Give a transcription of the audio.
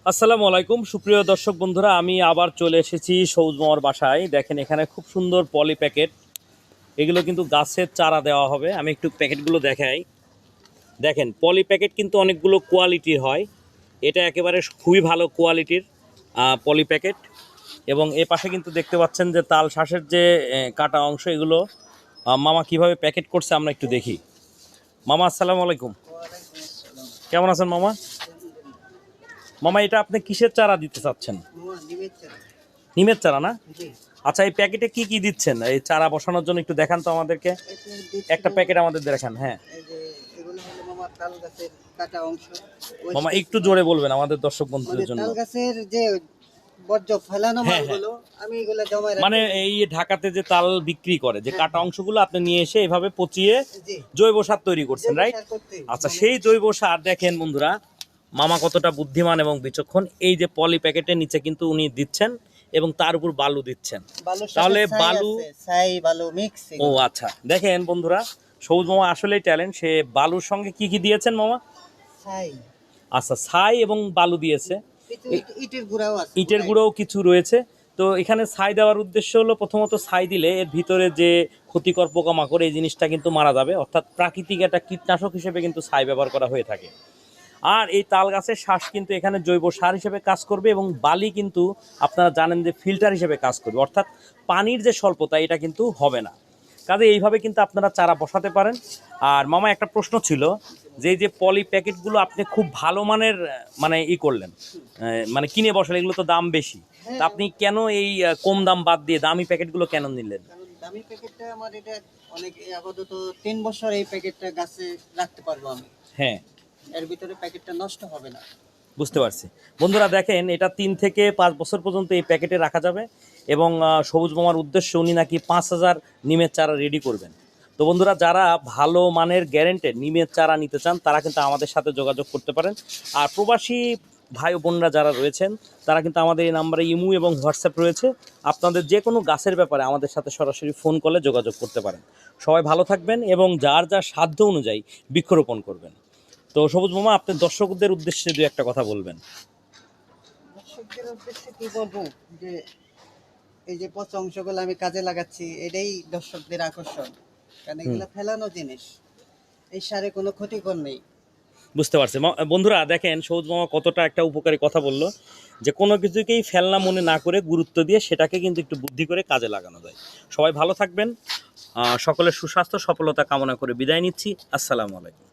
আসসালামু আলাইকুম সুপ্রিয় দর্শক বন্ধুরা, আমি আবার চলে এসেছি সবুজ মামার বাসায়। দেখেন এখানে খুব সুন্দর পলি প্যাকেট, এগুলো কিন্তু গাছের চারা দেওয়া হবে। আমি একটু প্যাকেটগুলো দেখাই। দেখেন পলি প্যাকেট কিন্তু অনেকগুলো কোয়ালিটির হয়, এটা একেবারে খুবই ভালো কোয়ালিটির পলি প্যাকেট। এবং এ পাশে কিন্তু দেখতে পাচ্ছেন যে তাল শ্বাসের যে কাটা অংশ, এগুলো মামা কিভাবে প্যাকেট করছে আমরা একটু দেখি। মামা আসসালামু আলাইকুম, কেমন আছেন মামা? মামা এটা আপনি কিসের চারা দিতে চাচ্ছেন? নিমের চারা না? আচ্ছা, এই প্যাকেটে কি কি দিচ্ছেন এই চারা বসানোর জন্য একটু দেখান তো আমাদেরকে। একটা প্যাকেট আমাদের দেখান। হ্যাঁ মামা, একটু জোরে বলবেন আমাদের দর্শক বন্ধুদের জন্য। তাল গাছের যে বর্জ্য ফেলানো হ্যাঁ, মালগুলো আমি এগুলো জমায় রাখি। মানে এই ঢাকাতে যে তাল বিক্রি করে, যে কাটা অংশগুলো আপনি নিয়ে এসে এভাবে পচিয়ে জি, জৈব সার তৈরি করছেন, জৈব রাইট? সার করতে। আচ্ছা, সেই জৈব সার দেখেন বন্ধুরা, মামা কতটা বুদ্ধিমান এবং বিচক্ষণ। এই যে পলি প্যাকেটের নিচে কিন্তু উনি দিচ্ছেন এবং তার উপর বালু দিচ্ছেন। বালুর সাথে তাহলে ছাই বালু, আছে, ছাই বালু মিক্স। ও আচ্ছা, দেখেন বন্ধুরা, সবুজ মামা আসলেই ট্যালেন্ট। সে বালুর সঙ্গে কি কি দিয়েছেন মামা? ছাই, আচ্ছা, ছাই এবং বালু দিয়েছে। কিছু ইটের গুঁড়াও আছে। ইটের গুঁড়োও কিছু রয়েছে। তো এখানে ছাই দেওয়ার উদ্দেশ্য হলো, প্রথমত ছাই দিলে এর ভিতরে যে ক্ষতিকর পোকামাকড় এই জিনিসটা কিন্তু মারা যাবে, অর্থাৎ প্রাকৃতিক একটা কীটনাশক হিসেবে কিন্তু ছাই ব্যবহার করা হয়ে থাকে। আর এই তাল গাছের শ্বাস কিন্তু এখানে জৈব সার হিসেবে কাজ করবে, এবং বালি কিন্তু আপনারা জানেন যে ফিল্টার হিসেবে কাজ করবে, অর্থাৎ পানির যে স্বল্পতা এটা কিন্তু হবে না। কাজে এইভাবে কিন্তু আপনারা চারা বসাতে পারেন। আর মামা, একটা প্রশ্ন ছিল, যে এই যে পলি প্যাকেটগুলো আপনি খুব ভালো মানের মানে করলেন, মানে কিনে বসালেন, এগুলো তো দাম বেশি, তা আপনি কেন এই কম দাম বাদ দিয়ে দামি প্যাকেটগুলো কেন নিলেন? কারণ দামি প্যাকেটটা আমার এটা অনেক আপাতত 3 বছর এই প্যাকেটটা গাছে রাখতে পারবো আমি। হ্যাঁ, এর ভিতরে প্যাকেটটা নষ্ট হবে না। বুঝতে পারছি। বন্ধুরা দেখেন, এটা 3 থেকে 5 বছর পর্যন্ত এই প্যাকেটে রাখা যাবে। এবং সবুজ মামার উদ্দেশ্য, উনি নাকি 5,000 নিমের চারা রেডি করবেন। তো বন্ধুরা, যারা ভালো মানের গ্যারেন্টেড নিমের চারা নিতে চান তারা কিন্তু আমাদের সাথে যোগাযোগ করতে পারেন। আর প্রবাসী ভাই ও বোনরা যারা রয়েছেন তারা কিন্তু আমাদের এই নাম্বারে ইমো এবং হোয়াটসঅ্যাপ রয়েছে, আপনাদের যে কোনো গাছের ব্যাপারে আমাদের সাথে সরাসরি ফোন কলে যোগাযোগ করতে পারেন। সবাই ভালো থাকবেন এবং যার যার সাধ্য অনুযায়ী বৃক্ষরোপণ করবেন। তো সবুজ মামা, আপনি দর্শকদের উদ্দেশ্যে দু একটা কথা বলবেন। দর্শকদের উদ্দেশ্যে কি বলবো, যে এই যে পচা অংশগুলো আমি কাজে লাগাচ্ছি, এটাই দর্শকদের আকর্ষণ। কারণ এগুলো ফেলানো জিনিস, এই সারে কোনো ক্ষতিকর নেই। বুঝতে পারছি। বন্ধুরা দেখেন, সবুজ মামা কতটা একটা উপকারী কথা বললো, যে কোনো কিছুকেই ফেলনা মনে না করে গুরুত্ব দিয়ে সেটাকে কিন্তু একটু বুদ্ধি করে কাজে লাগানো যায়। সবাই ভালো থাকবেন, সকলের সুস্বাস্থ্য সফলতা কামনা করে বিদায় নিচ্ছি। আসসালামু আলাইকুম।